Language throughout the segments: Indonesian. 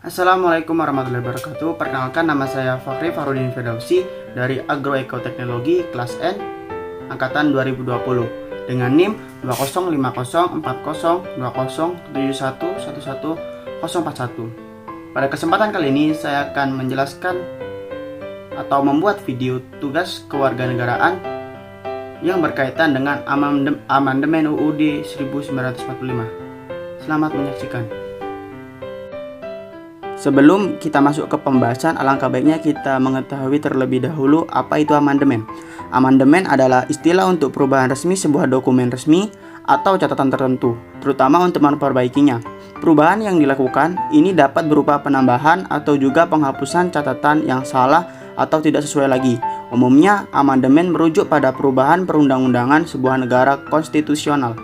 Assalamualaikum warahmatullahi wabarakatuh. Perkenalkan, nama saya Fakhri Farudin Firdausi dari Agroekoteknologi kelas N angkatan 2020 dengan NIM 205040711141. Pada kesempatan kali ini saya akan menjelaskan atau membuat video tugas kewarganegaraan yang berkaitan dengan amandemen UUD 1945. Selamat menyaksikan. Sebelum kita masuk ke pembahasan, alangkah baiknya kita mengetahui terlebih dahulu apa itu amandemen. Amandemen adalah istilah untuk perubahan resmi sebuah dokumen resmi atau catatan tertentu, terutama untuk memperbaikinya. Perubahan yang dilakukan ini dapat berupa penambahan atau juga penghapusan catatan yang salah atau tidak sesuai lagi. Umumnya, amandemen merujuk pada perubahan perundang-undangan sebuah negara konstitusional.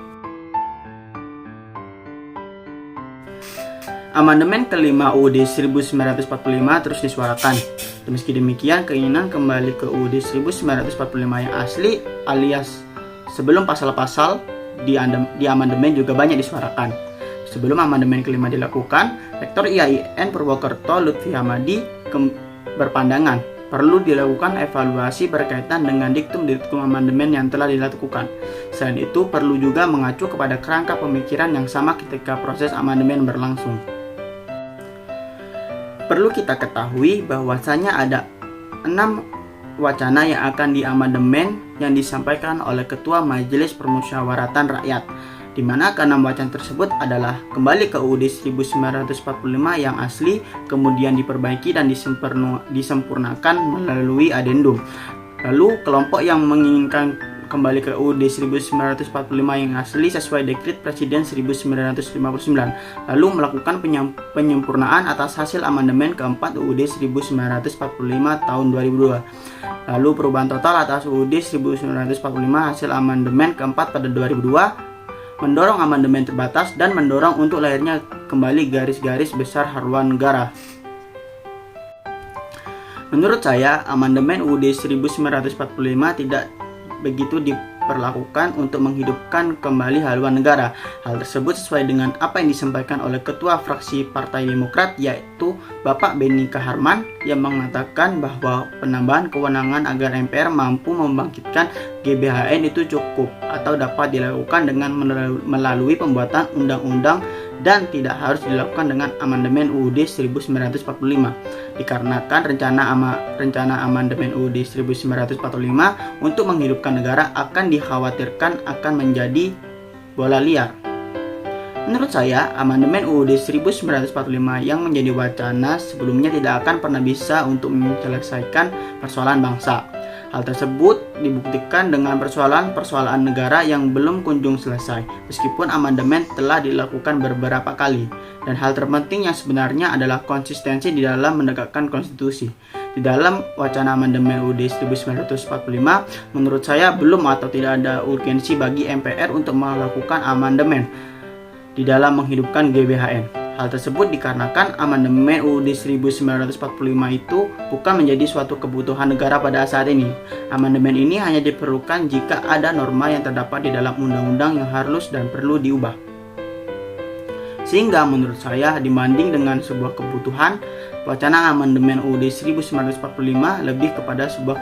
Amandemen kelima UUD 1945 terus disuarakan. Meski demikian, keinginan kembali ke UUD 1945 yang asli alias sebelum pasal-pasal di amandemen juga banyak disuarakan. Sebelum amandemen kelima dilakukan, Rektor IAIN Purwokerto Lutfi Hamadi berpandangan perlu dilakukan evaluasi berkaitan dengan diktum-diktum amandemen yang telah dilakukan. Selain itu, perlu juga mengacu kepada kerangka pemikiran yang sama ketika proses amandemen berlangsung. Perlu kita ketahui bahwasanya ada 6 wacana yang akan diamandemen yang disampaikan oleh Ketua Majelis Permusyawaratan Rakyat, di mana ke-6 wacana tersebut adalah kembali ke UUD 1945 yang asli, kemudian diperbaiki dan disempurnakan melalui adendum. Lalu kelompok yang menginginkan kembali ke UUD 1945 yang asli sesuai Dekrit Presiden 1959, lalu melakukan penyempurnaan atas hasil amandemen keempat UUD 1945 tahun 2002. Lalu perubahan total atas UUD 1945 hasil amandemen keempat pada 2002, mendorong amandemen terbatas dan mendorong untuk lahirnya kembali garis-garis besar haluan negara. Menurut saya, amandemen UUD 1945 tidak begitu diperlakukan untuk menghidupkan kembali haluan negara. Hal tersebut sesuai dengan apa yang disampaikan oleh Ketua Fraksi Partai Demokrat, yaitu Bapak Benny Kaharman, yang mengatakan bahwa penambahan kewenangan agar MPR mampu membangkitkan GBHN itu cukup atau dapat dilakukan dengan melalui pembuatan undang-undang dan tidak harus dilakukan dengan amandemen UUD 1945. Dikarenakan rencana amandemen UUD 1945 untuk menghidupkan negara akan dikhawatirkan akan menjadi bola liar. Menurut saya, amandemen UUD 1945 yang menjadi wacana sebelumnya tidak akan pernah bisa untuk menyelesaikan persoalan bangsa. Hal tersebut dibuktikan dengan persoalan negara yang belum kunjung selesai, meskipun amandemen telah dilakukan beberapa kali. Dan hal terpenting yang sebenarnya adalah konsistensi di dalam menegakkan konstitusi. Di dalam wacana amandemen UUD 1945, menurut saya belum atau tidak ada urgensi bagi MPR untuk melakukan amandemen di dalam menghidupkan GBHN. Hal tersebut dikarenakan amandemen UUD 1945 itu bukan menjadi suatu kebutuhan negara pada saat ini. Amandemen ini hanya diperlukan jika ada norma yang terdapat di dalam undang-undang yang harus dan perlu diubah. Sehingga menurut saya, dibanding dengan sebuah kebutuhan, wacana amandemen UUD 1945 lebih kepada sebuah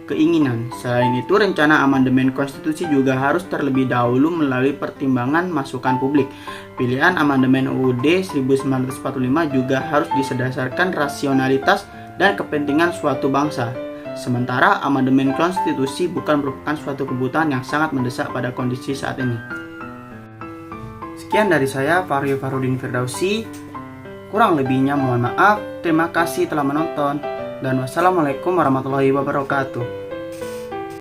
keinginan. Selain itu, rencana amandemen konstitusi juga harus terlebih dahulu melalui pertimbangan masukan publik. Pilihan amandemen UUD 1945 juga harus didasarkan rasionalitas dan kepentingan suatu bangsa. Sementara amandemen konstitusi bukan merupakan suatu kebutuhan yang sangat mendesak pada kondisi saat ini. Sekian dari saya, Fakhri Farudin Firdausi. Kurang lebihnya mohon maaf. Terima kasih telah menonton. Dan wassalamualaikum warahmatullahi wabarakatuh.